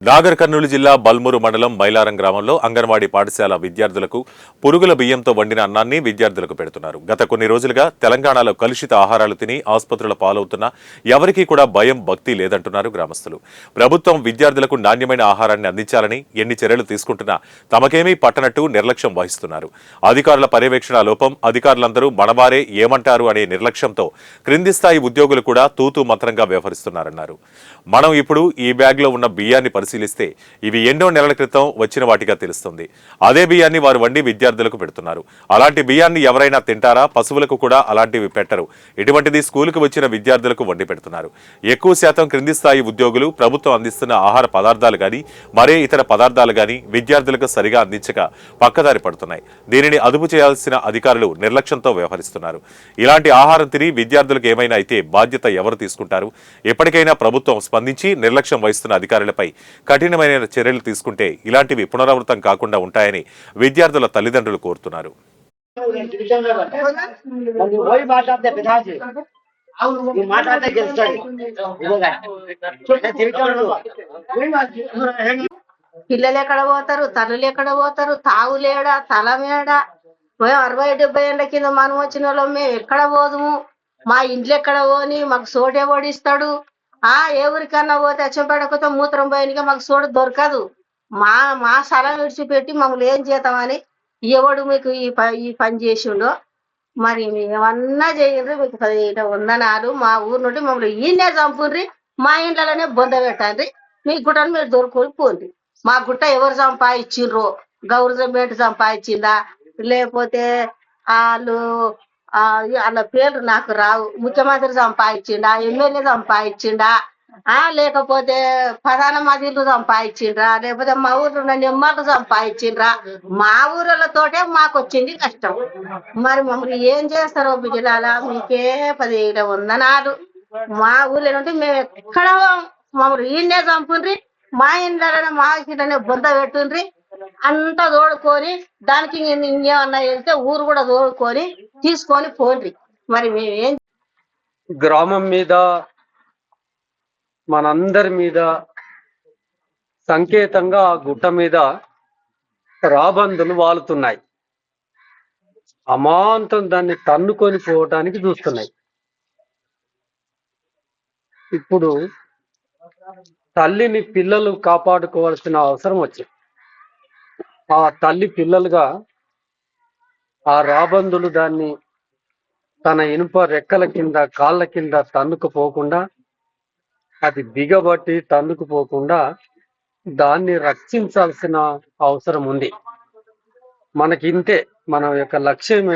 నాగర్ కర్నూలు జిల్లా బల్మూరు మండలం మైలారం గ్రామంలో అంగన్వాడీ పాఠశాల విద్యార్థులకు పురుగుల బియ్యంతో వండిన అన్నాన్ని విద్యార్థులకు పెడుతున్నారు. గత కొన్ని రోజులుగా తెలంగాణలో కలుషిత ఆహారాలు తిని ఆసుపత్రుల పాలవుతున్నా ఎవరికీ కూడా భయం భక్తి లేదంటున్నారు గ్రామస్తులు. ప్రభుత్వం విద్యార్థులకు నాణ్యమైన ఆహారాన్ని అందించాలని ఎన్ని చర్యలు తీసుకుంటున్నా తమకేమీ పట్టనట్టు నిర్లక్ష్యం వహిస్తున్నారు. అధికారుల పర్యవేక్షణ లోపం, అధికారులందరూ మనవారే ఏమంటారు అనే నిర్లక్ష్యంతో క్రింది స్థాయి ఉద్యోగులు కూడా తూతూ మంత్రంగా వ్యవహరిస్తున్నారన్నారు. మనం ఇప్పుడు ఈ బ్యాగ్లో ఉన్న బియ్యాన్ని పరిశీలిస్తే ఇవి ఎన్నో నెలల క్రితం వచ్చిన వాటిగా తెలుస్తుంది. అదే బియ్యాన్ని వారు వండి విద్యార్థులకు పెడుతున్నారు. అలాంటి బియ్యాన్ని ఎవరైనా తింటారా? పశువులకు కూడా అలాంటివి పెట్టరు. ఇటువంటిది స్కూలుకు వచ్చిన విద్యార్థులకు వండి పెడుతున్నారు. ఎక్కువ శాతం క్రింది స్థాయి ఉద్యోగులు ప్రభుత్వం అందిస్తున్న ఆహార పదార్థాలు గాని మరే ఇతర పదార్థాలు గాని విద్యార్థులకు సరిగా అందించక పక్కదారి పడుతున్నాయి. దీనిని అదుపు చేయాల్సిన అధికారులు నిర్లక్ష్యంతో వ్యవహరిస్తున్నారు. ఇలాంటి ఆహారం తిని విద్యార్థులకు ఏమైనా అయితే బాధ్యత ఎవరు తీసుకుంటారు? ఎప్పటికైనా ప్రభుత్వం స్పందించి నిర్లక్ష్యం వహిస్తున్న అధికారులపై కఠినమైన చర్యలు తీసుకుంటే ఇలాంటివి పునరావృతం కాకుండా ఉంటాయని విద్యార్థుల తల్లిదండ్రులు కోరుతున్నారు. పిల్లలు ఎక్కడ పోతారు, తల్లులు ఎక్కడ పోతారు, తాగులేడా తలమేడా? 60-70 ఏళ్ల కింద మనం వచ్చిన వాళ్ళం మేము ఎక్కడ పోదుము? మా ఇంట్లో ఎక్కడ పోని మాకు సోటే ఓడిస్తాడు. ఎవరికన్నా పోతే అచ్చంపేటకపోతే మూత్రం పోయినగా మాకు సోడ దొరకదు. మా మా స్థలం విడిచిపెట్టి మమ్మల్ని ఏం చేద్దామని ఎవడు మీకు ఈ పని చేసిండో మరి ఏమన్నా చేయండి. మీకు 15 వందనాలు. మా ఊరు నుండి మమ్మల్ని ఈయనే చంపుండ్రి, మా ఇంట్లోనే బొంద పెట్టండి. మీ గుట్టను మీరు దొరుకుని పోండి. మా గుట్ట ఎవరు సంపాదించిండ్రో, గవర్నమెంట్ సంపాదించిందా లేకపోతే వాళ్ళు వాళ్ళ పేర్లు నాకు రావు. ముఖ్యమంత్రి సంపాదించిండా, ఎమ్మెల్యే సంపాదించిండా, లేకపోతే ప్రధానమంత్రులు సంపాదించిండ్రా, లేకపోతే మా ఊర్లో ఉన్న నిమ్మలు సంపాదించిండ్రా? మా ఊళ్ళతోటే మాకు వచ్చింది కష్టం. మరి మమ్మల్ని ఏం చేస్తారో బిడ్డలారా, మీకే 15 వందనాలు. మా ఊళ్ళో నుండి మేము ఎక్కడ మమ్మల్ని ఈయనే చంపుండ్రి, మా ఇంట్లోనే మా ఇంట్లోనే బొంద పెట్టుండ్రి. అంతా తోడుకొని దానికి ఇంకేమన్నా వెళ్తే ఊరు కూడా తోడుకొని తీసుకొని పోండి. మరి మేమేం గ్రామం మీద మనందరి మీద సంకేతంగా ఆ గుట్ట మీద రాబందులు వాలుతున్నాయి. అమాంతం దాన్ని తన్నుకొని పోవటానికి చూస్తున్నాయి. ఇప్పుడు తల్లిని పిల్లలు కాపాడుకోవాల్సిన అవసరం వచ్చింది. ఆ తల్లి పిల్లలుగా ఆ రాబందులు దాన్ని తన ఇనుప రెక్కల కింద కాళ్ళ కింద తన్నుకుపోకుండా, అది బిగబట్టి తన్నుకుపోకుండా దాన్ని రక్షించాల్సిన అవసరం ఉంది. మనకి ఇంతే మన యొక్క లక్ష్యం